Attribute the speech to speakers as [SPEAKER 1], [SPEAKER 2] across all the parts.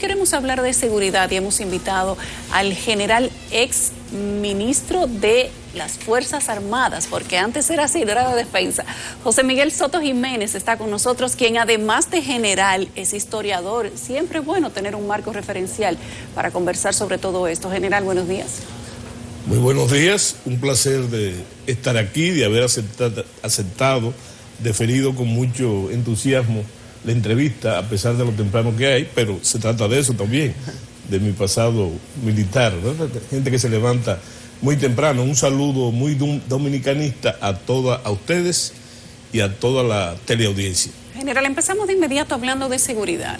[SPEAKER 1] Queremos hablar de seguridad y hemos invitado al general ex ministro de las Fuerzas Armadas, porque antes era así, era de defensa. José Miguel Soto Jiménez está con nosotros, quien además de general es historiador. Siempre es bueno tener un marco referencial para conversar sobre todo esto. General, buenos días.
[SPEAKER 2] Muy buenos días, un placer de estar aquí, de haber aceptado, deferido con mucho entusiasmo la entrevista, a pesar de lo temprano que hay, pero se trata de eso también, de mi pasado militar, ¿no? Gente que se levanta muy temprano. Un saludo muy dominicanista a ustedes y a toda la teleaudiencia.
[SPEAKER 1] General, empezamos de inmediato hablando de seguridad.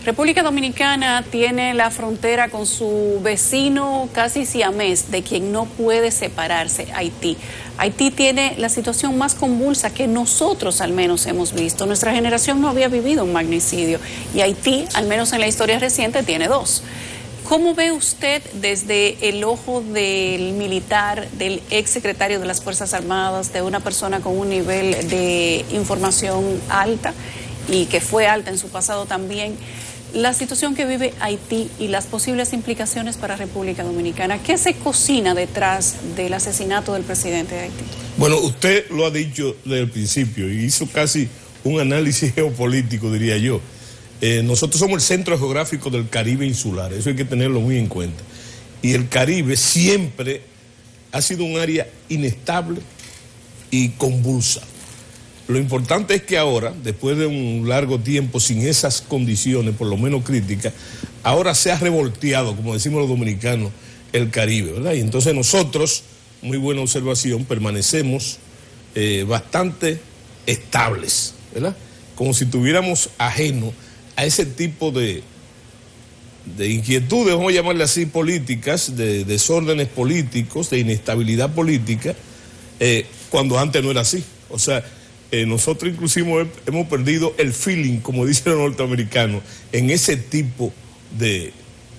[SPEAKER 1] República Dominicana tiene la frontera con su vecino casi siamés, de quien no puede separarse, Haití. Haití tiene la situación más convulsa que nosotros al menos hemos visto. Nuestra generación no había vivido un magnicidio y Haití, al menos en la historia reciente, tiene dos. ¿Cómo ve usted desde el ojo del militar, del ex secretario de las Fuerzas Armadas, de una persona con un nivel de información alta y que fue alta en su pasado también, la situación que vive Haití y las posibles implicaciones para República Dominicana? ¿Qué se cocina detrás del asesinato del presidente de Haití?
[SPEAKER 2] Bueno, usted lo ha dicho desde el principio y hizo casi un análisis geopolítico, diría yo. Nosotros somos el centro geográfico del Caribe insular, eso hay que tenerlo muy en cuenta. Y el Caribe siempre ha sido un área inestable y convulsa. Lo importante es que ahora, después de un largo tiempo sin esas condiciones, por lo menos críticas, ahora se ha revolteado, como decimos los dominicanos, el Caribe, ¿verdad? Y entonces nosotros, muy buena observación, permanecemos bastante estables, ¿verdad? Como si tuviéramos ajeno a ese tipo de inquietudes, vamos a llamarle así, políticas, de desórdenes políticos, de inestabilidad política, cuando antes no era así. O sea, nosotros inclusive hemos perdido el feeling, como dicen los norteamericanos, en ese tipo de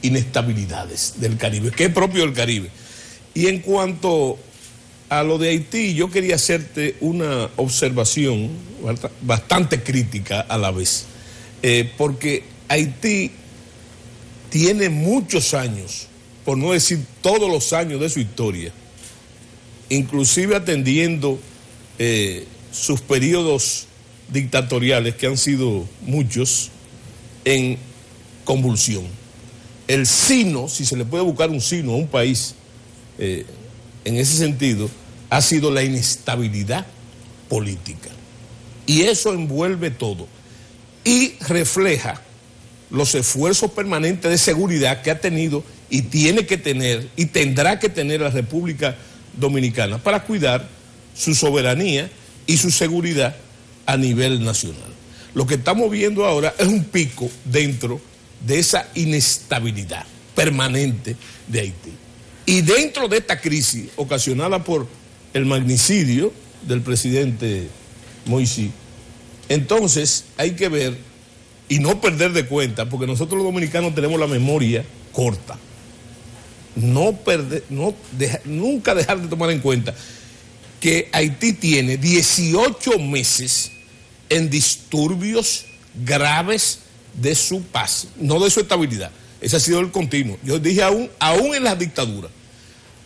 [SPEAKER 2] inestabilidades del Caribe, que es propio del Caribe. Y en cuanto a lo de Haití, yo quería hacerte una observación bastante crítica a la vez, porque Haití tiene muchos años, por no decir todos los años de su historia, inclusive atendiendo sus periodos dictatoriales, que han sido muchos, en convulsión. El sino, si se le puede buscar un sino a un país, en ese sentido, ha sido la inestabilidad política. Y eso envuelve todo. Y refleja los esfuerzos permanentes de seguridad que ha tenido y tiene que tener y tendrá que tener la República Dominicana para cuidar su soberanía y su seguridad a nivel nacional. Lo que estamos viendo ahora es un pico dentro de esa inestabilidad permanente de Haití. Y dentro de esta crisis ocasionada por el magnicidio del presidente Moïse, entonces hay que ver y no perder de cuenta, porque nosotros los dominicanos tenemos la memoria corta, nunca dejar de tomar en cuenta que Haití tiene 18 meses en disturbios graves de su paz, no de su estabilidad. Ese ha sido el continuo. Yo dije aún en la dictadura.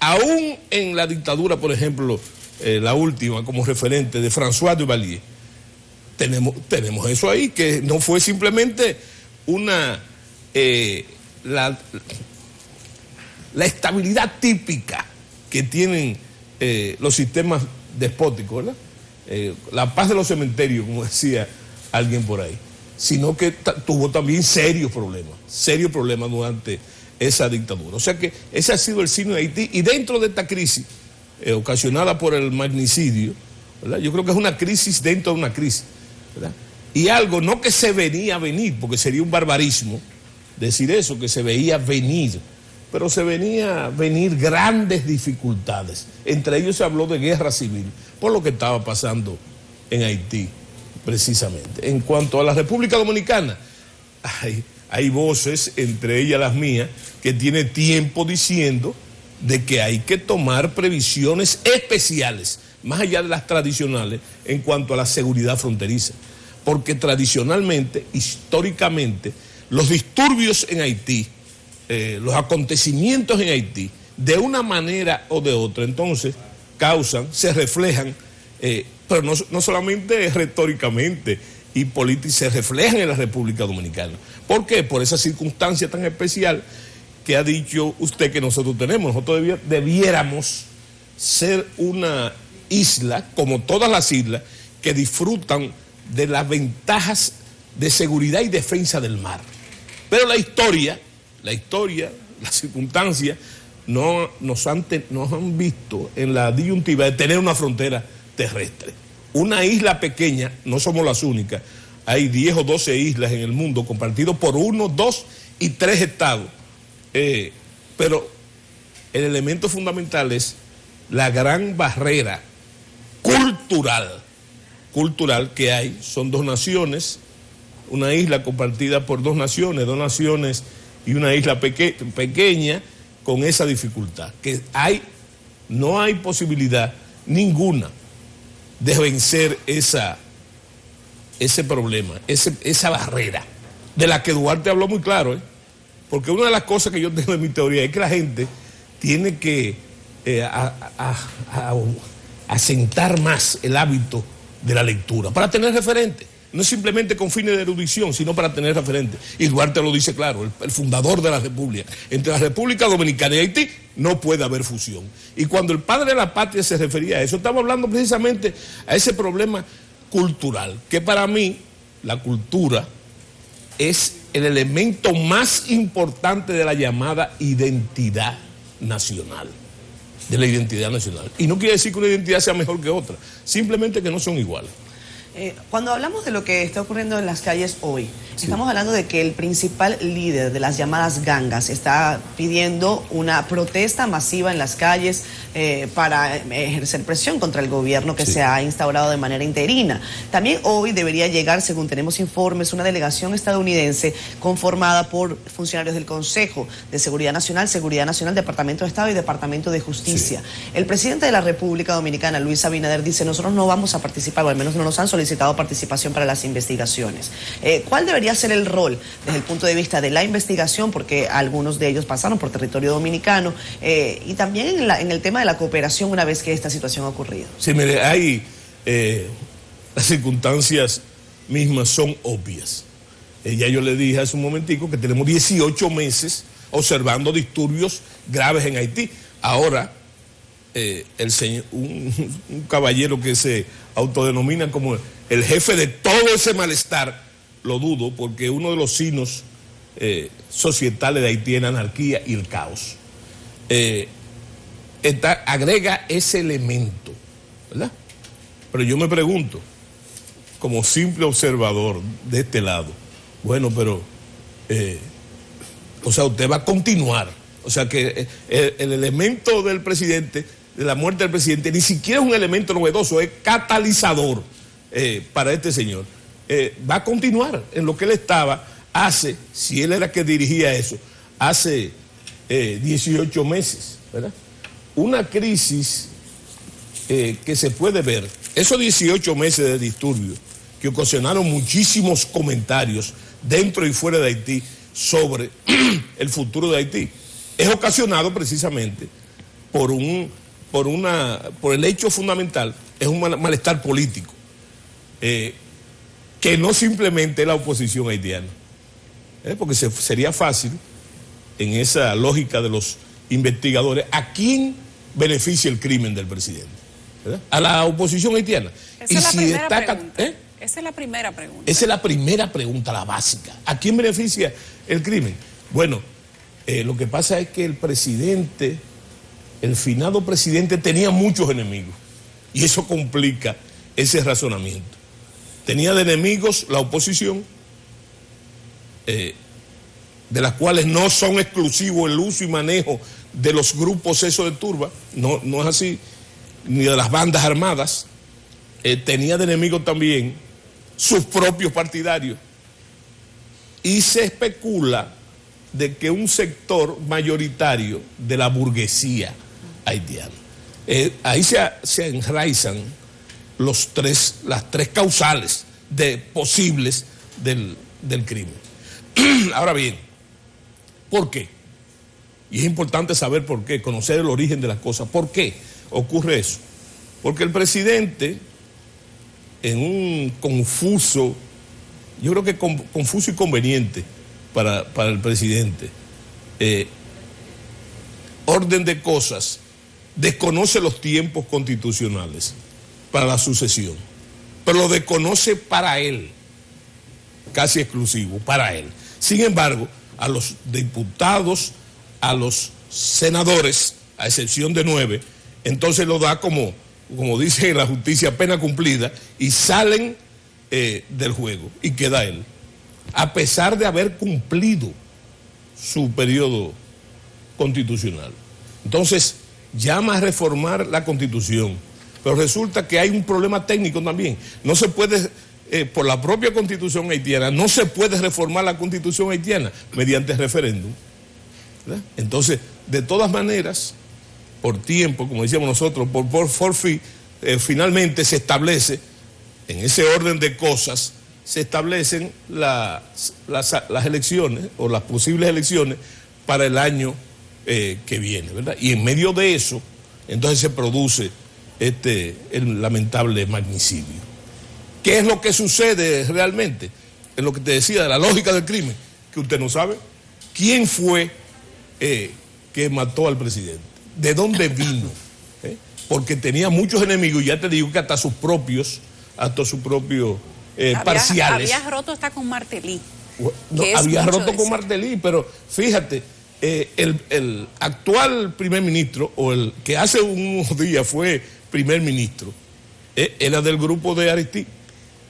[SPEAKER 2] Aún en la dictadura, por ejemplo, la última como referente de François Duvalier, tenemos eso ahí, que no fue simplemente la estabilidad típica que tienen los sistemas despóticos, ¿verdad? La paz de los cementerios, como decía alguien por ahí, sino que tuvo también serios problemas durante esa dictadura. O sea que ese ha sido el signo de Haití, y dentro de esta crisis ocasionada por el magnicidio, ¿verdad? Yo creo que es una crisis dentro de una crisis, ¿verdad? Y algo no que se venía venir, porque sería un barbarismo decir eso, que se veía venir, pero se venía venir grandes dificultades. Entre ellos se habló de guerra civil, por lo que estaba pasando en Haití, precisamente. En cuanto a la República Dominicana, hay voces, entre ellas las mías, que tiene tiempo diciendo de que hay que tomar previsiones especiales, más allá de las tradicionales, en cuanto a la seguridad fronteriza. Porque tradicionalmente, históricamente, los disturbios en Haití, los acontecimientos en Haití, de una manera o de otra, entonces se reflejan, pero no solamente retóricamente y se reflejan en la República Dominicana. ¿Por qué? Por esa circunstancia tan especial que ha dicho usted que nosotros tenemos. Nosotros debiéramos ser una isla, como todas las islas, que disfrutan de las ventajas de seguridad y defensa del mar. Pero la historia, las circunstancias, nos han visto en la disyuntiva de tener una frontera terrestre. Una isla pequeña, no somos las únicas, hay 10 o 12 islas en el mundo compartidos por 1, 2 y 3 estados. Pero el elemento fundamental es la gran barrera cultural que hay. Son 2 naciones, una isla compartida por 2 naciones y una isla pequeña con esa dificultad, que no hay posibilidad ninguna de vencer ese problema, esa barrera, de la que Duarte habló muy claro, porque una de las cosas que yo tengo en mi teoría es que la gente tiene que asentar más el hábito de la lectura, para tener referente, no simplemente con fines de erudición, sino para tener referente. Y Duarte lo dice claro, el fundador de la República. Entre la República Dominicana y Haití no puede haber fusión. Y cuando el padre de la patria se refería a eso, estamos hablando precisamente a ese problema cultural, que para mí la cultura es el elemento más importante de la llamada identidad nacional. Y no quiere decir que una identidad sea mejor que otra, simplemente que no son iguales.
[SPEAKER 3] Cuando hablamos de lo que está ocurriendo en las calles hoy, estamos hablando de que el principal líder de las llamadas gangas está pidiendo una protesta masiva en las calles para ejercer presión contra el gobierno que se ha instaurado de manera interina. También hoy debería llegar, según tenemos informes, una delegación estadounidense conformada por funcionarios del Consejo de Seguridad Nacional, Departamento de Estado y Departamento de Justicia. El presidente de la República Dominicana, Luis Abinader, dice: nosotros no vamos a participar, o al menos no nos han solicitado participación para las investigaciones. ¿Cuál debería ser el rol desde el punto de vista de la investigación? Porque algunos de ellos pasaron por territorio dominicano, y también en el tema de la cooperación una vez que esta situación ha ocurrido.
[SPEAKER 2] Sí, mire, las circunstancias mismas son obvias. Ya yo le dije hace un momentico que tenemos 18 meses observando disturbios graves en Haití. Ahora, un caballero que se autodenomina como el jefe de todo ese malestar, lo dudo, porque uno de los signos societales de Haití es la anarquía y el caos. Agrega ese elemento, ¿verdad? Pero yo me pregunto, como simple observador de este lado, bueno, pero o sea, usted va a continuar. O sea que el elemento del presidente, de la muerte del presidente, ni siquiera es un elemento novedoso, es catalizador para este señor. Va a continuar en lo que él estaba si él era que dirigía eso, hace 18 meses, ¿verdad? Una crisis que se puede ver, esos 18 meses de disturbios que ocasionaron muchísimos comentarios dentro y fuera de Haití sobre el futuro de Haití, es ocasionado precisamente por el hecho fundamental, es un malestar político, que no simplemente es la oposición haitiana, porque sería fácil, en esa lógica de los investigadores, ¿a quién beneficia el crimen del presidente? ¿Verdad? A la oposición haitiana.
[SPEAKER 1] Esa es la primera pregunta.
[SPEAKER 2] Esa es la primera pregunta, la básica. ¿A quién beneficia el crimen? Bueno, lo que pasa es que el finado presidente tenía muchos enemigos, y eso complica ese razonamiento. Tenía de enemigos la oposición, de las cuales no son exclusivos el uso y manejo de los grupos esos de turba, no es así, ni de las bandas armadas. Tenía de enemigos también sus propios partidarios, y se especula de que un sector mayoritario de la burguesía haitiana, ahí se enraizan las tres causales posibles del crimen. Ahora bien, ¿por qué? Y es importante saber por qué, conocer el origen de las cosas. ¿Por qué ocurre eso? Porque el presidente, en un confuso, yo creo que confuso y conveniente para el presidente, orden de cosas, desconoce los tiempos constitucionales para la sucesión, pero lo desconoce para él, casi exclusivo, para él. Sin embargo, a los diputados, a los senadores, a excepción de 9, entonces lo da como dice la justicia, pena cumplida, y salen del juego, y queda él, a pesar de haber cumplido su periodo constitucional. Entonces, llama a reformar la Constitución, pero resulta que hay un problema técnico también. No se puede, por la propia Constitución haitiana, no se puede reformar la Constitución haitiana mediante referéndum, ¿verdad? Entonces, de todas maneras, por tiempo, como decíamos nosotros, por fin, finalmente se establece, en ese orden de cosas, se establecen las elecciones, o las posibles elecciones, para el año que viene, ¿verdad? Y en medio de eso, entonces se produce el lamentable magnicidio. ¿Qué es lo que sucede realmente? Es lo que te decía de la lógica del crimen, que usted no sabe. ¿Quién fue que mató al presidente? ¿De dónde vino? Porque tenía muchos enemigos, y ya te digo que hasta sus propios parciales.
[SPEAKER 1] Había roto hasta con Martelly.
[SPEAKER 2] No, había roto con Martelly, pero fíjate, el actual primer ministro, o el que hace unos días fue primer ministro, era del grupo de Aristide.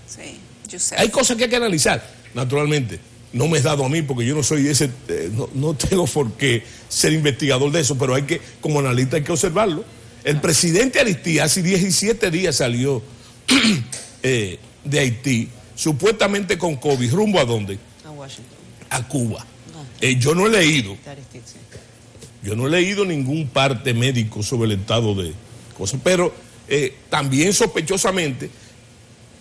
[SPEAKER 1] Sí, Giuseppe.
[SPEAKER 2] Hay cosas que hay que analizar, naturalmente. No me es dado a mí porque yo no soy ese, no tengo por qué ser investigador de eso, pero hay que, como analista, hay que observarlo. El presidente Aristide hace 17 días salió de Haití, supuestamente con COVID. ¿Rumbo a dónde?
[SPEAKER 3] A Washington.
[SPEAKER 2] A Cuba. Yo no he leído ningún parte médico sobre el estado de cosas, pero también sospechosamente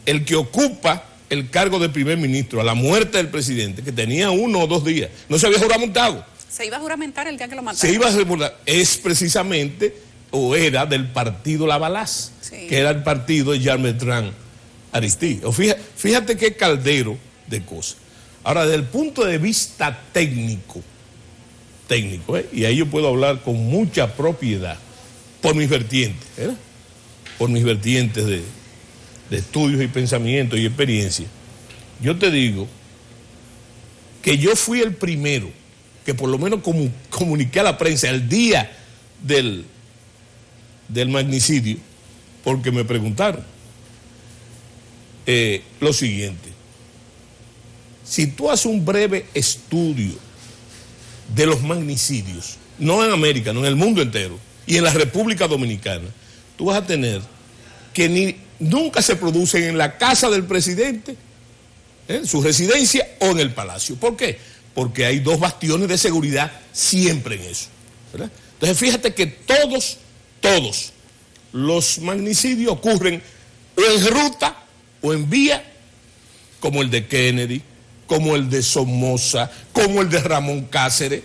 [SPEAKER 2] el que ocupa el cargo de primer ministro a la muerte del presidente, que tenía 1 o 2 días, no se había juramentado.
[SPEAKER 1] Se iba a juramentar el día que lo mataron.
[SPEAKER 2] Se iba a juramentar. Es precisamente, o era del partido Lavalas, sí, que era el partido de Jean Bertrand Aristide. Fíjate qué caldero de cosas. Ahora, desde el punto de vista técnico, y ahí yo puedo hablar con mucha propiedad, por mis vertientes, por mis vertientes de estudios y pensamientos y experiencia, yo te digo que yo fui el primero que por lo menos comuniqué a la prensa el día del magnicidio, porque me preguntaron lo siguiente: si tú haces un breve estudio de los magnicidios, no en América, no en el mundo entero, y en la República Dominicana, tú vas a tener que nunca se producen en la casa del presidente, en su residencia o en el palacio. ¿Por qué? Porque hay 2 bastiones de seguridad siempre en eso, ¿verdad? Entonces fíjate que todos los magnicidios ocurren o en ruta o en vía, como el de Kennedy, como el de Somoza, como el de Ramón Cáceres.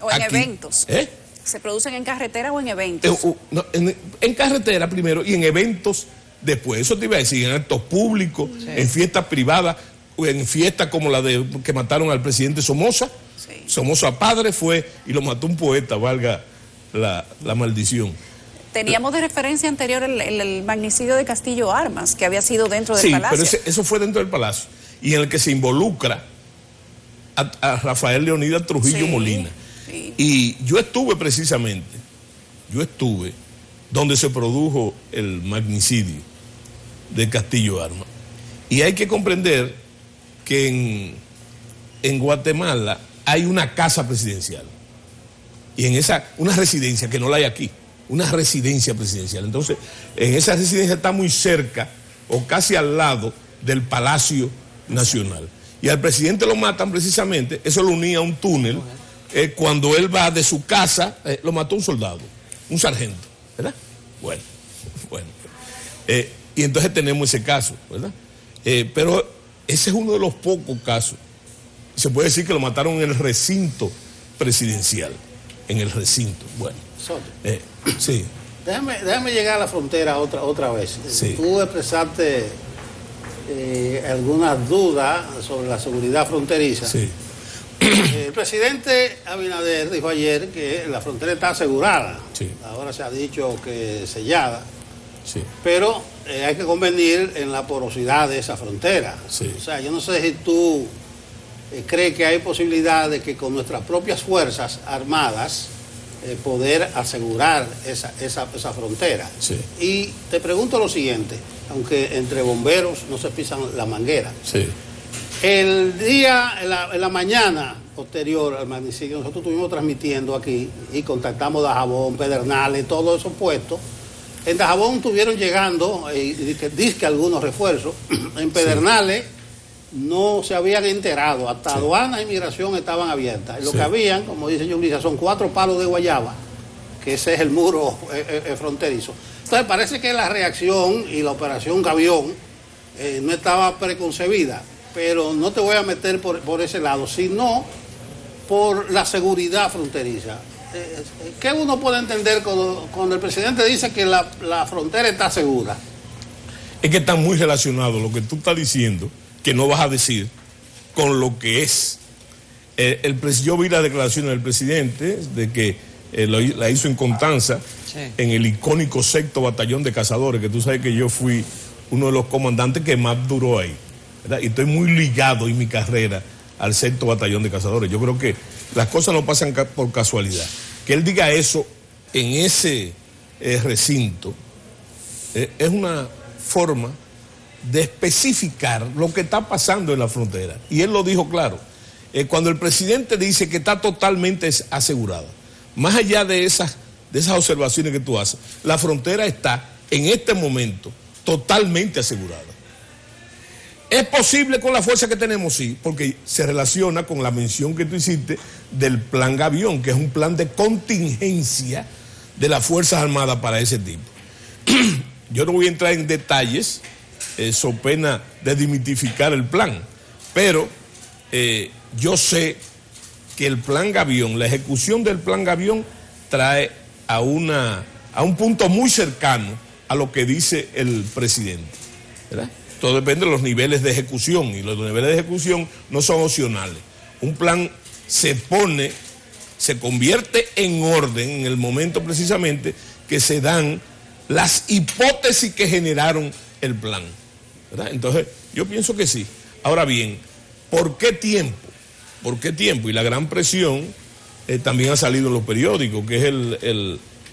[SPEAKER 1] O en eventos. ¿Se producen en carretera o en eventos?
[SPEAKER 2] En carretera primero y en eventos después. Eso te iba a decir, en actos públicos, sí, en fiestas privadas, o en fiestas como la de que mataron al presidente Somoza. Sí. Somoza padre fue y lo mató un poeta, valga la maldición.
[SPEAKER 1] Teníamos de referencia anterior el magnicidio de Castillo Armas, que había sido dentro del palacio.
[SPEAKER 2] Sí, pero eso fue dentro del palacio, y en el que se involucra a Rafael Leonidas Trujillo, sí, Molina. Sí. Y yo estuve donde se produjo el magnicidio de Castillo Armas. Y hay que comprender que en Guatemala hay una casa presidencial. Y en una residencia que no la hay aquí, una residencia presidencial. Entonces, en esa residencia está muy cerca o casi al lado del Palacio Nacional. Y al presidente lo matan precisamente, eso lo unía a un túnel. Cuando él va de su casa, lo mató un soldado, un sargento, ¿verdad? Bueno. Y entonces tenemos ese caso, ¿verdad? Pero ese es uno de los pocos casos Se puede decir que lo mataron en el recinto presidencial, en el recinto. Bueno, sí.
[SPEAKER 4] Déjame llegar a la frontera otra vez.
[SPEAKER 2] Sí.
[SPEAKER 4] Tú expresaste algunas dudas sobre la seguridad fronteriza.
[SPEAKER 2] Sí.
[SPEAKER 4] El presidente Abinader dijo ayer que la frontera está asegurada.
[SPEAKER 2] Sí.
[SPEAKER 4] Ahora se ha dicho que sellada.
[SPEAKER 2] Sí.
[SPEAKER 4] Pero hay que convenir en la porosidad de esa frontera.
[SPEAKER 2] Sí.
[SPEAKER 4] O sea, yo no sé si tú crees que hay posibilidad de que con nuestras propias fuerzas armadas poder asegurar esa frontera.
[SPEAKER 2] Sí.
[SPEAKER 4] Y te pregunto lo siguiente, aunque entre bomberos no se pisan la manguera.
[SPEAKER 2] Sí.
[SPEAKER 4] El día, en la mañana posterior al magnicidio, nosotros estuvimos transmitiendo aquí y contactamos Dajabón, Pedernales, todos esos puestos. En Dajabón estuvieron llegando, dizque algunos refuerzos. En Pedernales no se habían enterado, hasta aduana e inmigración estaban abiertas. Y lo que habían, como dice Yulisa, son 4 palos de guayaba, que ese es el muro fronterizo. Entonces parece que la reacción y la operación Gavión no estaba preconcebida, pero no te voy a meter por ese lado, sino por la seguridad fronteriza. ¿Qué uno puede entender cuando el presidente dice que la frontera está segura?
[SPEAKER 2] Es que está muy relacionado lo que tú estás diciendo, que no vas a decir, con lo que es. Yo vi la declaración del presidente de que la hizo en Constanza, en el icónico 6º Batallón de Cazadores, que tú sabes que yo fui uno de los comandantes que más duró ahí, ¿verdad? Y estoy muy ligado en mi carrera al 6º Batallón de Cazadores. Yo creo que las cosas no pasan por casualidad. Que él diga eso en ese recinto es una forma de especificar lo que está pasando en la frontera. Y él lo dijo claro. Cuando el presidente dice que está totalmente asegurada, más allá de esas observaciones que tú haces, la frontera está en este momento totalmente asegurada. ¿Es posible con la fuerza que tenemos? Sí, porque se relaciona con la mención que tú hiciste del plan Gavión, que es un plan de contingencia de las Fuerzas Armadas para ese tipo. Yo no voy a entrar en detalles, so pena de dimitificar el plan, pero yo sé que el plan Gavión, la ejecución del plan Gavión trae a un punto muy cercano a lo que dice el presidente, ¿verdad? Todo depende de los niveles de ejecución, y los niveles de ejecución no son opcionales. Un plan se convierte en orden en el momento precisamente que se dan las hipótesis que generaron el plan, ¿verdad? Entonces, yo pienso que sí. Ahora bien, ¿por qué tiempo? ¿Por qué tiempo? Y la gran presión también ha salido en los periódicos, que es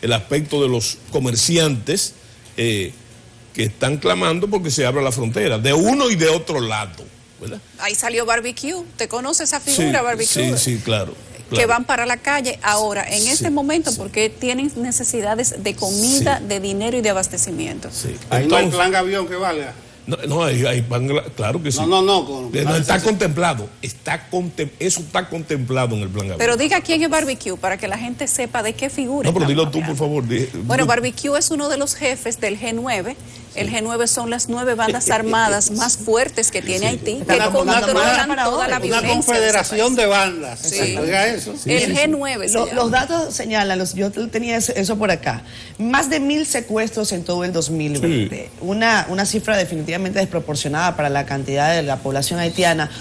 [SPEAKER 2] el aspecto de los comerciantes que están clamando porque se abra la frontera, de uno y de otro lado, ¿verdad?
[SPEAKER 1] Ahí salió Barbecue, ¿te conoce esa figura, Barbecue?
[SPEAKER 2] Sí, claro.
[SPEAKER 1] Que van para la calle ahora, en este momento, porque tienen necesidades de comida, de dinero y de abastecimiento.
[SPEAKER 4] Sí. Ahí entonces, no hay plan Gavión que valga.
[SPEAKER 2] No, hay plan, claro que sí.
[SPEAKER 4] No.
[SPEAKER 2] Está contemplado. Eso está contemplado en el plan Gavión.
[SPEAKER 1] Pero diga quién es Barbecue para que la gente sepa de qué figura.
[SPEAKER 2] No, pero dilo tú, por favor.
[SPEAKER 1] Bueno, Barbecue es uno de los jefes del G9. El G9 son las 9 bandas armadas más fuertes que tiene Haití, que controlan toda la violencia.
[SPEAKER 4] Una confederación de bandas.
[SPEAKER 1] Sí.
[SPEAKER 4] Oiga eso.
[SPEAKER 1] El G9.
[SPEAKER 3] Los datos señalan, yo tenía eso por acá, más de 1000 secuestros en todo el 2020. Sí. Una cifra definitivamente desproporcionada para la cantidad de la población haitiana.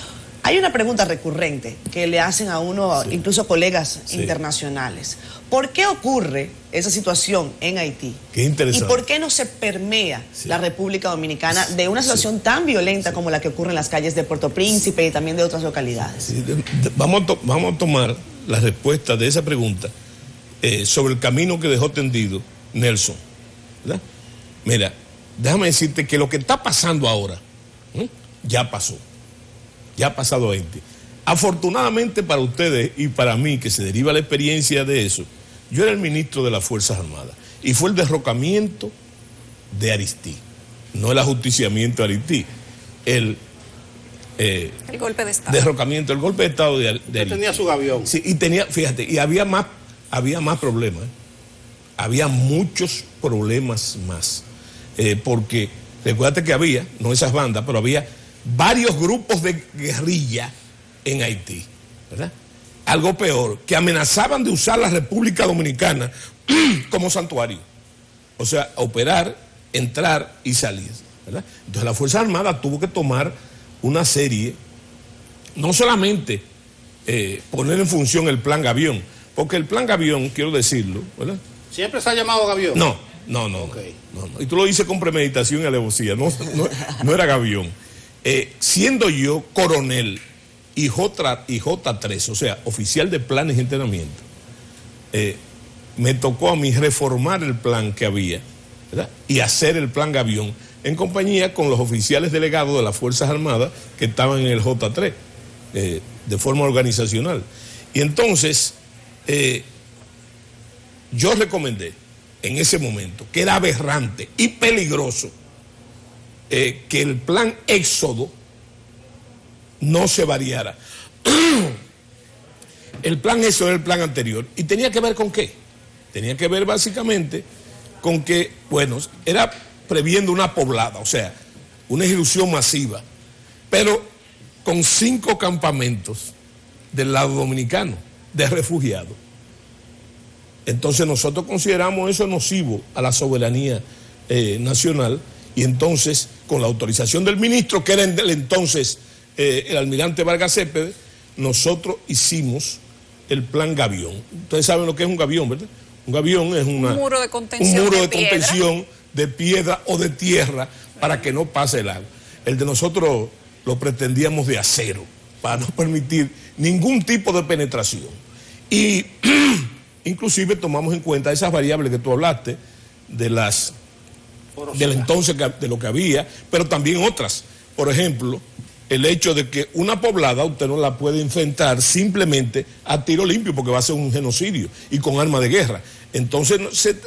[SPEAKER 3] Hay una pregunta recurrente que le hacen a uno, incluso colegas internacionales. ¿Por qué ocurre esa situación en Haití?
[SPEAKER 2] Qué interesante.
[SPEAKER 3] ¿Y por qué no se permea la República Dominicana de una situación tan violenta como la que ocurre en las calles de Puerto Príncipe y también de otras localidades?
[SPEAKER 2] Sí, vamos a tomar la respuesta de esa pregunta sobre el camino que dejó tendido Nelson, ¿verdad? Mira, déjame decirte que lo que está pasando ahora ya pasó. Ya ha pasado 20. Afortunadamente para ustedes y para mí, que se deriva la experiencia de eso, yo era el ministro de las Fuerzas Armadas y fue el derrocamiento de Aristí, no el ajusticiamiento de Aristí, el
[SPEAKER 1] golpe de Estado.
[SPEAKER 2] Derrocamiento, el golpe de Estado de Aristí.
[SPEAKER 4] Tenía su Gavión.
[SPEAKER 2] Sí, y tenía, fíjate, y había más problemas, había muchos problemas más, porque recuérdate que había, no esas bandas, pero había varios grupos de guerrilla en Haití, ¿verdad? Algo peor, que amenazaban de usar la República Dominicana como santuario. O sea, operar, entrar y salir, ¿verdad? Entonces la Fuerza Armada tuvo que tomar una serie, no solamente poner en función el plan Gavión, porque el plan Gavión, quiero decirlo, ¿verdad?
[SPEAKER 4] ¿Siempre se ha llamado Gavión?
[SPEAKER 2] No.
[SPEAKER 4] Okay.
[SPEAKER 2] No. Y tú lo dices con premeditación y alevosía, no era Gavión. Siendo yo coronel y J3, o sea, oficial de planes y entrenamiento, me tocó a mí reformar el plan que había, ¿verdad? Y hacer el plan Gavión en compañía con los oficiales delegados de las Fuerzas Armadas que estaban en el J3, de forma organizacional. Y entonces, yo recomendé en ese momento que era aberrante y peligroso que el plan Éxodo no se variara. El plan Éxodo era el plan anterior. ¿Y tenía que ver con qué? Tenía que ver básicamente con que, bueno, era previendo una poblada, o sea, una ejecución masiva, pero con 5 campamentos del lado dominicano, de refugiados. Entonces nosotros consideramos eso nocivo a la soberanía nacional, y entonces, con la autorización del ministro, que era el entonces el almirante Vargas Cepede, nosotros hicimos el plan Gavión. Ustedes saben lo que es un gavión, ¿verdad? Un gavión es un
[SPEAKER 1] muro de contención,
[SPEAKER 2] un muro de contención de piedra o de tierra para que no pase el agua. El de nosotros lo pretendíamos de acero, para no permitir ningún tipo de penetración. Y inclusive tomamos en cuenta esas variables que tú hablaste, del entonces, de lo que había, pero también otras. Por ejemplo, el hecho de que una poblada usted no la puede enfrentar simplemente a tiro limpio, porque va a ser un genocidio y con arma de guerra. Entonces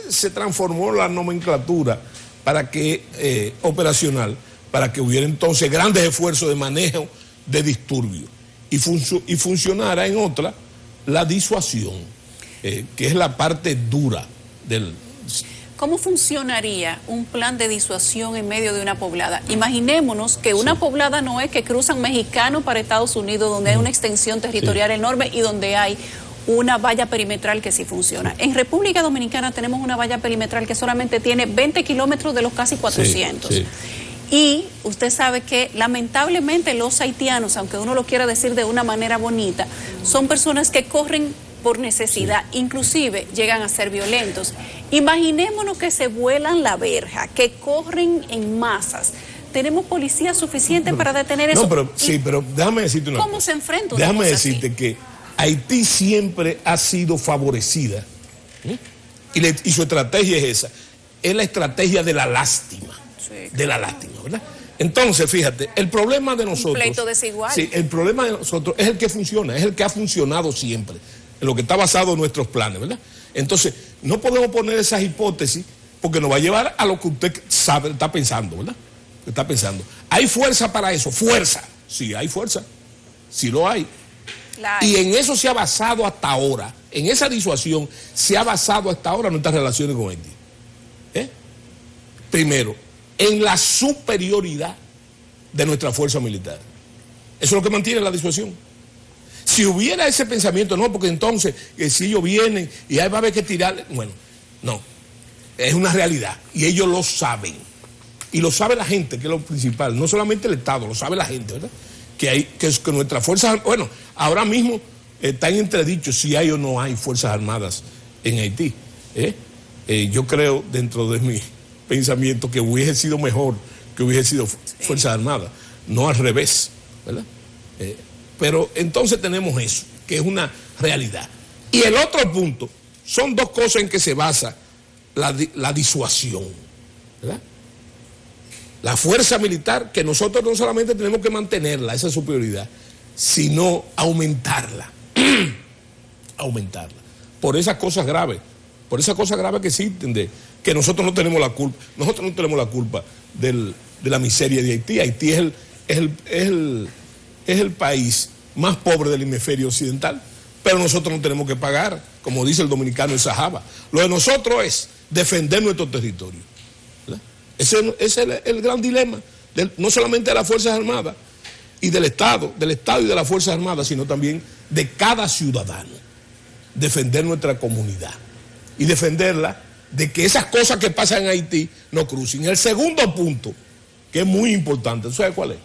[SPEAKER 2] se transformó la nomenclatura para que operacional, para que hubiera entonces grandes esfuerzos de manejo de disturbios y funcionara en otra la disuasión, que es la parte dura del...
[SPEAKER 1] ¿Cómo funcionaría un plan de disuasión en medio de una poblada? Imaginémonos que una poblada no es que cruzan mexicanos para Estados Unidos, donde hay una extensión territorial enorme y donde hay una valla perimetral que sí funciona. En República Dominicana tenemos una valla perimetral que solamente tiene 20 kilómetros de los casi 400. Y usted sabe que lamentablemente los haitianos, aunque uno lo quiera decir de una manera bonita, son personas que corren por necesidad, inclusive llegan a ser violentos. Imaginémonos que se vuelan la verja, que corren en masas. ¿Tenemos policía suficiente para detener eso?
[SPEAKER 2] No, pero sí, pero déjame decirte una cosa.
[SPEAKER 1] ¿Cómo se enfrenta una
[SPEAKER 2] Déjame
[SPEAKER 1] cosa
[SPEAKER 2] decirte
[SPEAKER 1] así?
[SPEAKER 2] que Haití siempre ha sido favorecida, y su estrategia es esa, es la estrategia de la lástima, de la lástima, ¿verdad? Entonces, fíjate, el problema de nosotros...
[SPEAKER 1] Un pleito desigual.
[SPEAKER 2] Sí, el problema de nosotros es el que funciona, es el que ha funcionado siempre, en lo que está basado en nuestros planes, ¿verdad? Entonces, no podemos poner esas hipótesis porque nos va a llevar a lo que usted sabe, está pensando, ¿verdad? Está pensando. ¿Hay fuerza para eso? ¡Fuerza! Sí, hay fuerza. Sí lo hay. Y en eso se ha basado hasta ahora, en esa disuasión se ha basado hasta ahora nuestras relaciones con Haití. Primero, en la superioridad de nuestra fuerza militar. Eso es lo que mantiene la disuasión. Si hubiera ese pensamiento, no, porque entonces, si ellos vienen y ahí va a haber que tirar, bueno, no, es una realidad y ellos lo saben. Y lo sabe la gente, que es lo principal, no solamente el Estado, lo sabe la gente, ¿verdad? Que nuestras fuerzas, bueno, ahora mismo está en entredicho si hay o no hay fuerzas armadas en Haití. Yo creo, dentro de mi pensamiento, que hubiese sido mejor que hubiese sido fuerzas armadas, no al revés, ¿verdad? Pero entonces tenemos eso, que es una realidad. Y el otro punto, son dos cosas en que se basa la disuasión, ¿verdad? La fuerza militar, que nosotros no solamente tenemos que mantenerla, esa superioridad, sino aumentarla. Aumentarla. Por esas cosas graves que existen, que nosotros no tenemos la culpa. Nosotros no tenemos la culpa de la miseria de Haití. Haití es el país más pobre del hemisferio occidental, pero nosotros no tenemos que pagar, como dice el dominicano en Sajaba. Lo de nosotros es defender nuestro territorio. Ese es el gran dilema, no solamente de las Fuerzas Armadas, y del Estado y de las Fuerzas Armadas, sino también de cada ciudadano. Defender nuestra comunidad y defenderla de que esas cosas que pasan en Haití no crucen. El segundo punto, que es muy importante, ¿sabes cuál es?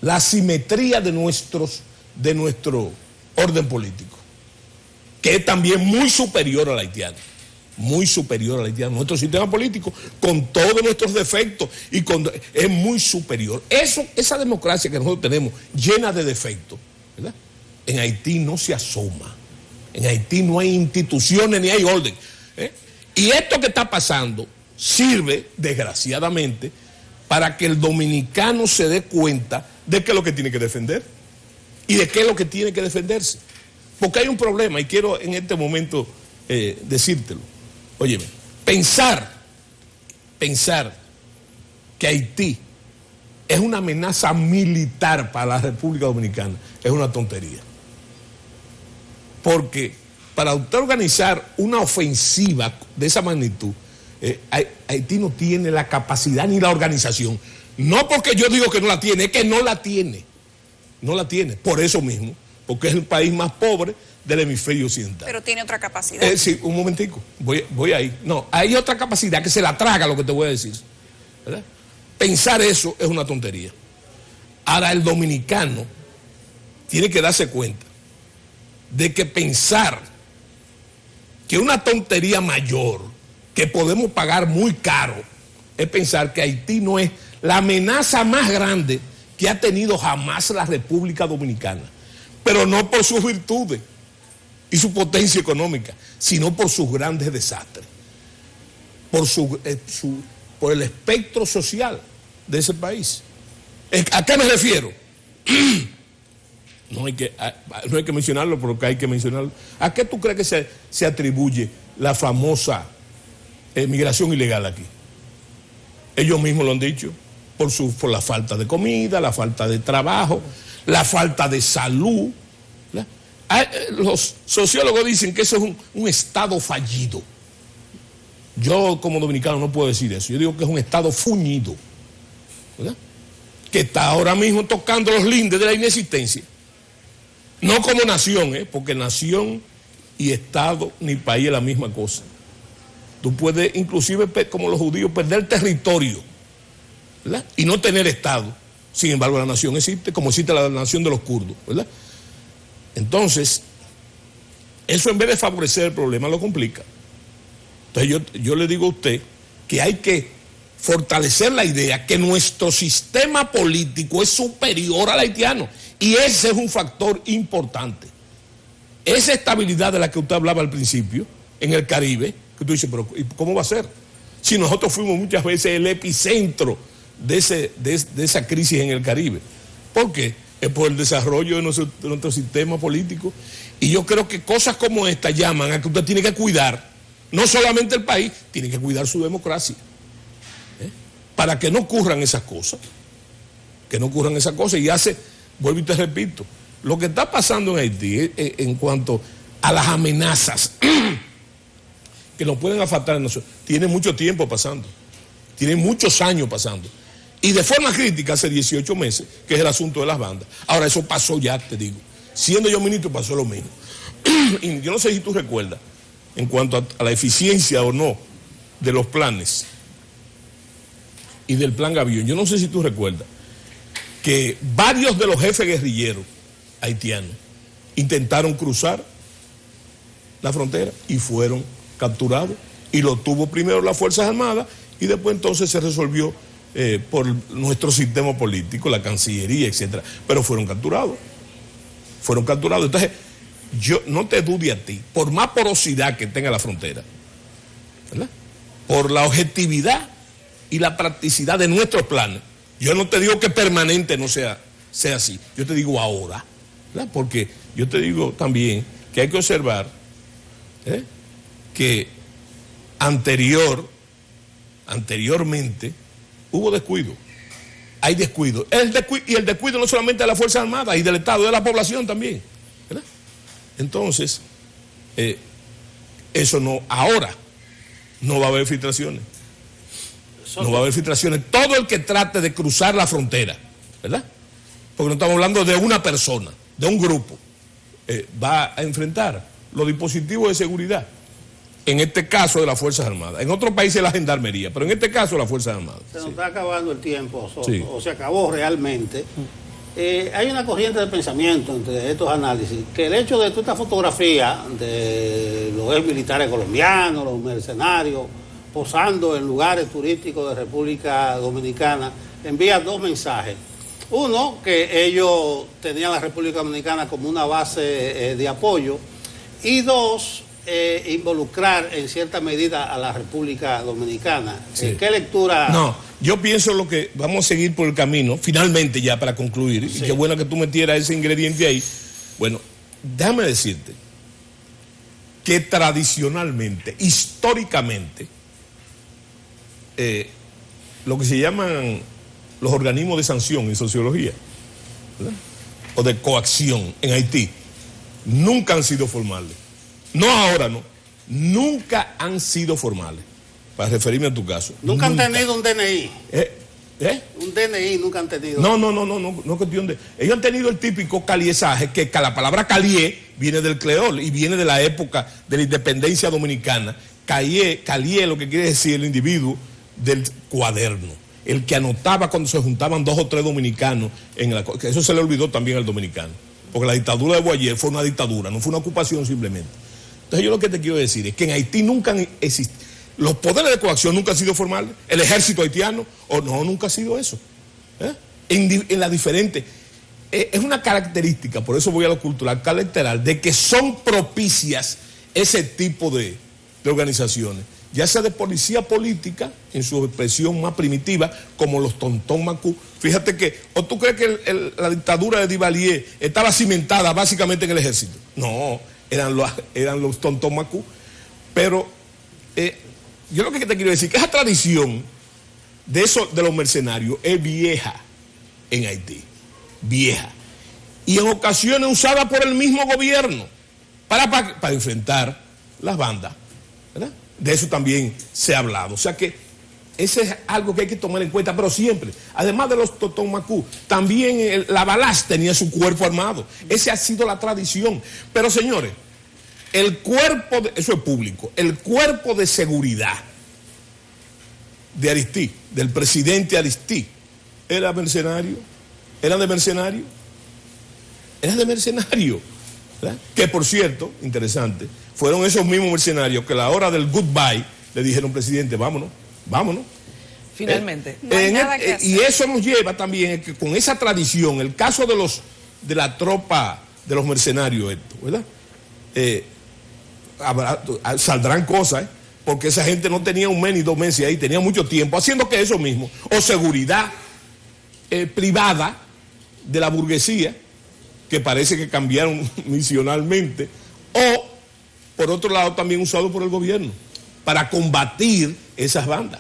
[SPEAKER 2] La simetría de nuestro orden político, que es también muy superior al haitiano. Muy superior al haitiano. Nuestro sistema político, con todos nuestros defectos, es muy superior. Esa democracia que nosotros tenemos, llena de defectos, ¿verdad? En Haití no se asoma. En Haití no hay instituciones ni hay orden. Y esto que está pasando sirve, desgraciadamente, para que el dominicano se dé cuenta de qué es lo que tiene que defender y de qué es lo que tiene que defenderse. Porque hay un problema, y quiero en este momento decírtelo. Óyeme, pensar que Haití es una amenaza militar para la República Dominicana es una tontería. Porque para usted organizar una ofensiva de esa magnitud, Haití no tiene la capacidad ni la organización. No porque yo digo que no la tiene, es que no la tiene. No la tiene, por eso mismo, porque es el país más pobre del hemisferio occidental.
[SPEAKER 1] Pero tiene otra capacidad.
[SPEAKER 2] Sí, un momentico, voy ahí. No, hay otra capacidad que se la traga lo que te voy a decir, ¿verdad? Pensar eso es una tontería. Ahora el dominicano tiene que darse cuenta de que pensar que una tontería mayor, que podemos pagar muy caro, es pensar que Haití no es la amenaza más grande que ha tenido jamás la República Dominicana, pero no por sus virtudes y su potencia económica, sino por sus grandes desastres, por el espectro social de ese país. ¿A qué me refiero? No hay que mencionarlo porque hay que mencionarlo. ¿A qué tú crees que se atribuye la famosa migración ilegal aquí? Ellos mismos lo han dicho, por la falta de comida, la falta de trabajo, la falta de salud. Los sociólogos dicen que eso es un estado fallido. Yo como dominicano no puedo decir eso. Yo digo que es un estado fuñido, ¿verdad? Que está ahora mismo tocando los lindes de la inexistencia. No como nación, porque nación y estado ni país es la misma cosa. Tú puedes inclusive, como los judíos, perder territorio, ¿verdad? Y no tener estado. Sin embargo, la nación existe, como existe la nación de los kurdos, ¿verdad? Entonces, eso en vez de favorecer el problema lo complica. Entonces yo le digo a usted que hay que fortalecer la idea que nuestro sistema político es superior al haitiano. Y ese es un factor importante. Esa estabilidad de la que usted hablaba al principio, en el Caribe, que tú dices, pero ¿cómo va a ser? Si nosotros fuimos muchas veces el epicentro de esa crisis en el Caribe. ¿Por qué? Es por el desarrollo de nuestro sistema político. Y yo creo que cosas como esta llaman a que usted tiene que cuidar, no solamente el país, tiene que cuidar su democracia. Para que no ocurran esas cosas. Que no ocurran esas cosas. Y vuelvo y te repito, lo que está pasando en Haití en cuanto a las amenazas que nos pueden afectar a nosotros, tiene mucho tiempo pasando. Tiene muchos años pasando. Y de forma crítica hace 18 meses, que es el asunto de las bandas. Ahora eso pasó ya, te digo. Siendo yo ministro pasó lo mismo. Y yo no sé si tú recuerdas, en cuanto a la eficiencia o no de los planes y del plan Gavión, yo no sé si tú recuerdas que varios de los jefes guerrilleros haitianos intentaron cruzar la frontera y fueron capturados. Y lo tuvo primero las Fuerzas Armadas y después entonces se resolvió por nuestro sistema político, la Cancillería, etcétera, pero fueron capturados. Entonces, yo no te dude a ti, por más porosidad que tenga la frontera, ¿verdad? Por la objetividad y la practicidad de nuestros planes, yo no te digo que permanente no sea así, yo te digo ahora, ¿verdad? Porque yo te digo también que hay que observar que anteriormente hubo descuido. Hay descuido. Y el descuido no solamente de las Fuerzas Armadas y del Estado, de la población también, ¿verdad? Entonces, eso no, ahora no va a haber filtraciones. No va a haber filtraciones. Todo el que trate de cruzar la frontera, ¿verdad? porque no estamos hablando de una persona, de un grupo, va a enfrentar los dispositivos de seguridad. En este caso de las Fuerzas Armadas. En otros países la Gendarmería, pero en este caso las Fuerzas Armadas.
[SPEAKER 4] Se nos está acabando el tiempo,
[SPEAKER 2] Sí.
[SPEAKER 4] o se acabó realmente. Hay una corriente de pensamiento entre estos análisis, que el hecho de toda esta fotografía de los ex militares colombianos, los mercenarios, posando en lugares turísticos de República Dominicana, envía dos mensajes. Uno, que ellos tenían a la República Dominicana como una base de apoyo, y dos, involucrar en cierta medida a la República Dominicana.
[SPEAKER 2] Sí.
[SPEAKER 4] ¿Qué lectura?
[SPEAKER 2] No, yo pienso lo que vamos a seguir por el camino, finalmente ya para concluir,
[SPEAKER 4] Sí.
[SPEAKER 2] y qué bueno que tú metieras ese ingrediente ahí. Bueno, déjame decirte que tradicionalmente, históricamente, lo que se llaman los organismos de sanción en sociología, ¿verdad?, o de coacción en Haití, nunca han sido formales. No ahora, no. Nunca han sido formales. Para referirme a tu caso.
[SPEAKER 4] Nunca han tenido un DNI.
[SPEAKER 2] Un
[SPEAKER 4] DNI nunca han tenido.
[SPEAKER 2] No cuestión de. Ellos han tenido el típico caliesaje, que la palabra calié viene del creol y viene de la época de la independencia dominicana. Calié, lo que quiere decir el individuo del cuaderno, el que anotaba cuando se juntaban 2 o 3 dominicanos que eso se le olvidó también al dominicano, porque la dictadura de Boyer fue una dictadura, no fue una ocupación simplemente. Entonces yo lo que te quiero decir es que en Haití nunca han existido, los poderes de coacción nunca han sido formales, el ejército haitiano, nunca ha sido eso. En la diferente, es una característica, por eso voy a lo cultural, característica de que son propicias ese tipo de organizaciones, ya sea de policía política, en su expresión más primitiva, como los tontón macú. Fíjate que, ¿o tú crees que la dictadura de Duvalier estaba cimentada básicamente en el ejército? No, eran los tontón macú. Pero yo lo que te quiero decir es que esa tradición de los mercenarios es vieja en Haití, vieja, y en ocasiones usada por el mismo gobierno para enfrentar las bandas, ¿verdad? De eso también se ha hablado. O sea que ese es algo que hay que tomar en cuenta, pero siempre, además de los tontón macú, también la Balaz tenía su cuerpo armado. Esa ha sido la tradición. Pero señores, eso es público, el cuerpo de seguridad de Aristide, del presidente Aristide, era mercenario, eran de mercenario, ¿verdad? Que por cierto, interesante, fueron esos mismos mercenarios que a la hora del goodbye le dijeron, presidente, vámonos.
[SPEAKER 3] Finalmente.
[SPEAKER 1] No hay nada que hacer.
[SPEAKER 2] Y eso nos lleva también que con esa tradición, el caso de la tropa de los mercenarios, ¿verdad? Saldrán cosas, porque esa gente no tenía 1 mes ni 2 meses ahí, tenía mucho tiempo haciendo que eso mismo, o seguridad privada de la burguesía, que parece que cambiaron misionalmente, o por otro lado también usado por el gobierno para combatir esas bandas.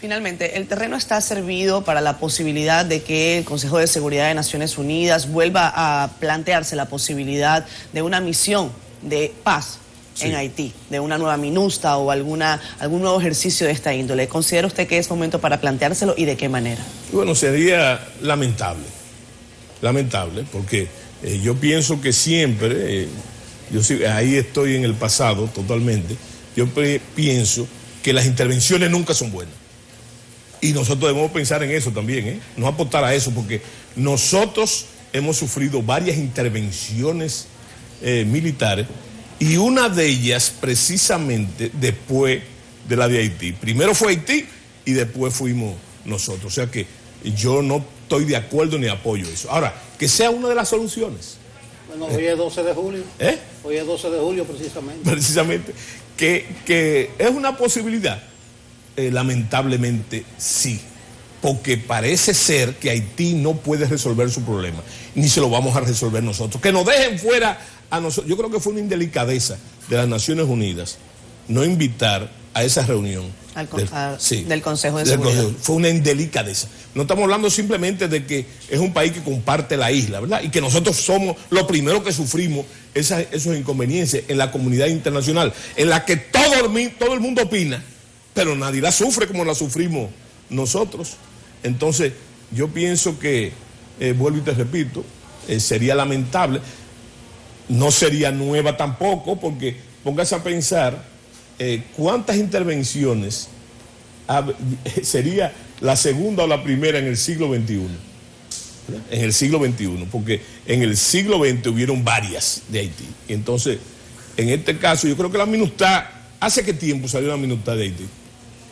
[SPEAKER 3] Finalmente, el terreno está servido para la posibilidad de que el Consejo de Seguridad de Naciones Unidas vuelva a plantearse la posibilidad de una misión de paz en Haití, de una nueva MINUSTA o algún nuevo ejercicio de esta índole. ¿Considera usted que es momento para planteárselo y de qué manera?
[SPEAKER 2] Bueno, sería lamentable, porque yo pienso que siempre, ahí estoy en el pasado totalmente, yo pienso que las intervenciones nunca son buenas. Y nosotros debemos pensar en eso también, no apostar a eso, porque nosotros hemos sufrido varias intervenciones militares, y una de ellas precisamente después de la de Haití. Primero fue Haití y después fuimos nosotros. O sea que yo no estoy de acuerdo ni apoyo eso. Ahora, que sea una de las soluciones.
[SPEAKER 4] Bueno, hoy es 12 de julio. Hoy es 12 de julio precisamente.
[SPEAKER 2] Precisamente. Que es una posibilidad. Lamentablemente sí. Porque parece ser que Haití no puede resolver su problema. Ni se lo vamos a resolver nosotros. Que nos dejen fuera a nosotros. Yo creo que fue una indelicadeza de las Naciones Unidas no invitar a esa reunión
[SPEAKER 3] del Consejo de Seguridad.
[SPEAKER 2] Fue una indelicadeza. No estamos hablando simplemente de que es un país que comparte la isla, ¿verdad? Y que nosotros somos los primeros que sufrimos esos inconvenientes en la comunidad internacional, en la que todo el mundo opina, pero nadie la sufre como la sufrimos nosotros. Entonces, yo pienso que vuelvo y te repito, sería lamentable. No sería nueva tampoco, porque póngase a pensar cuántas intervenciones sería la segunda o la primera en el siglo XXI. En el siglo XXI, porque en el siglo XX hubieron varias de Haití. Entonces, en este caso, yo creo que la MINUSTAH, ¿hace qué tiempo salió la MINUSTAH de Haití?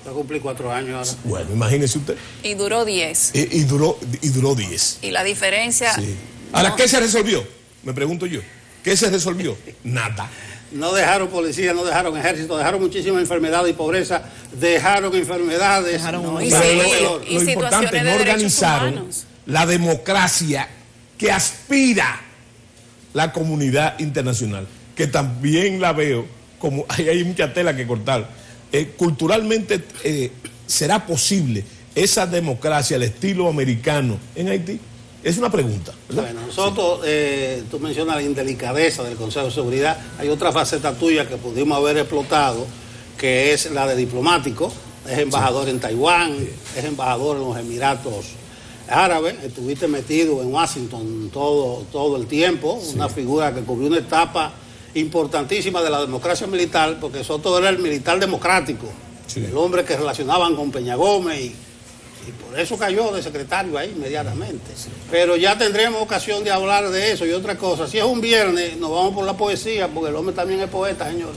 [SPEAKER 4] Va a cumplir 4 años ahora.
[SPEAKER 2] Bueno, imagínese usted.
[SPEAKER 1] Y duró 10.
[SPEAKER 2] Y duró 10.
[SPEAKER 1] Y la diferencia...
[SPEAKER 2] Sí. Ahora, ¿qué se resolvió? Me pregunto yo. ¿Qué se resolvió? Nada.
[SPEAKER 4] No dejaron policía, no dejaron ejército, dejaron muchísimas enfermedades y pobreza, dejaron enfermedades.
[SPEAKER 3] Dejaron
[SPEAKER 1] y
[SPEAKER 2] lo
[SPEAKER 1] situaciones
[SPEAKER 2] importante,
[SPEAKER 1] de
[SPEAKER 2] no
[SPEAKER 1] derechos
[SPEAKER 2] organizaron
[SPEAKER 1] humanos.
[SPEAKER 2] la democracia que aspira la comunidad internacional, que también la veo como hay mucha tela que cortar. Culturalmente ¿será posible esa democracia al estilo americano en Haití? Es una pregunta, ¿verdad?
[SPEAKER 4] Bueno, nosotros, tú mencionas la indelicadeza del Consejo de Seguridad. Hay otra faceta tuya que pudimos haber explotado, que es la de diplomático. Es embajador en Taiwán, es embajador en los Emiratos Árabes. Estuviste metido en Washington todo el tiempo, una figura que cubrió una etapa importantísima de la democracia militar, porque Soto era el militar democrático, el hombre que relacionaban con Peña Gómez y por eso cayó de secretario ahí inmediatamente. Pero ya tendremos ocasión de hablar de eso y otra cosa. Si es un viernes, nos vamos por la poesía, porque el hombre también es poeta, señor.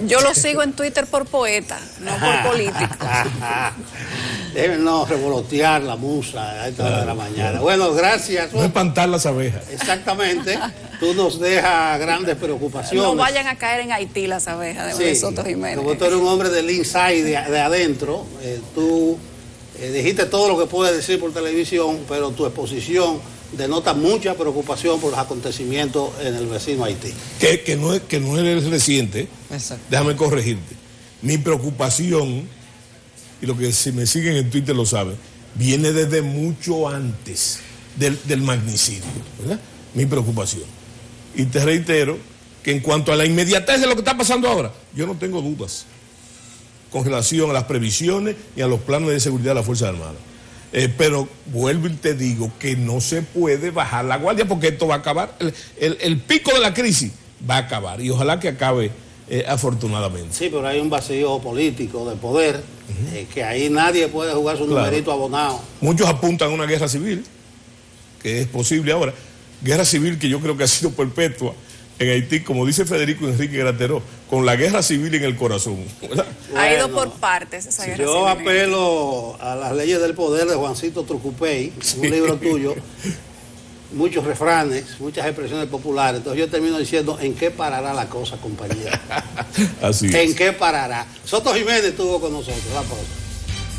[SPEAKER 1] Yo lo sigo en Twitter por poeta, no por político.
[SPEAKER 4] Déjenos revolotear la musa a esta hora de la mañana. Bueno, gracias.
[SPEAKER 2] No espantar las abejas.
[SPEAKER 4] Exactamente. Tú nos dejas grandes preocupaciones.
[SPEAKER 1] No vayan a caer en Haití las abejas de Soto Jiménez.
[SPEAKER 4] Como tú eres un hombre del inside, de adentro, tú dijiste todo lo que puedes decir por televisión, pero tu exposición denota mucha preocupación por los acontecimientos en el vecino Haití.
[SPEAKER 2] Que no es reciente.
[SPEAKER 3] Exacto.
[SPEAKER 2] Déjame corregirte. Mi preocupación, y lo que si me siguen en Twitter lo saben, viene desde mucho antes del magnicidio, ¿verdad? Mi preocupación. Y te reitero que en cuanto a la inmediatez de lo que está pasando ahora, yo no tengo dudas con relación a las previsiones y a los planes de seguridad de las Fuerzas Armadas. Pero vuelvo y te digo que no se puede bajar la guardia porque esto va a acabar. El pico de la crisis va a acabar y ojalá que acabe afortunadamente.
[SPEAKER 4] Sí, pero hay un vacío político de poder, que ahí nadie puede jugar su numerito abonado.
[SPEAKER 2] Muchos apuntan a una guerra civil, que es posible ahora. Guerra civil que yo creo que ha sido perpetua en Haití, como dice Federico Enrique Grateró, con la guerra civil en el corazón, ¿verdad?
[SPEAKER 1] Ha ido por partes esa guerra civil.
[SPEAKER 4] Yo apelo a las leyes del poder de Juancito Trucupey, un libro tuyo, muchos refranes, muchas expresiones populares. Entonces yo termino diciendo, ¿en qué parará la cosa, compañera?
[SPEAKER 2] Así es.
[SPEAKER 4] ¿En qué parará? Soto Jiménez estuvo con nosotros, la pausa.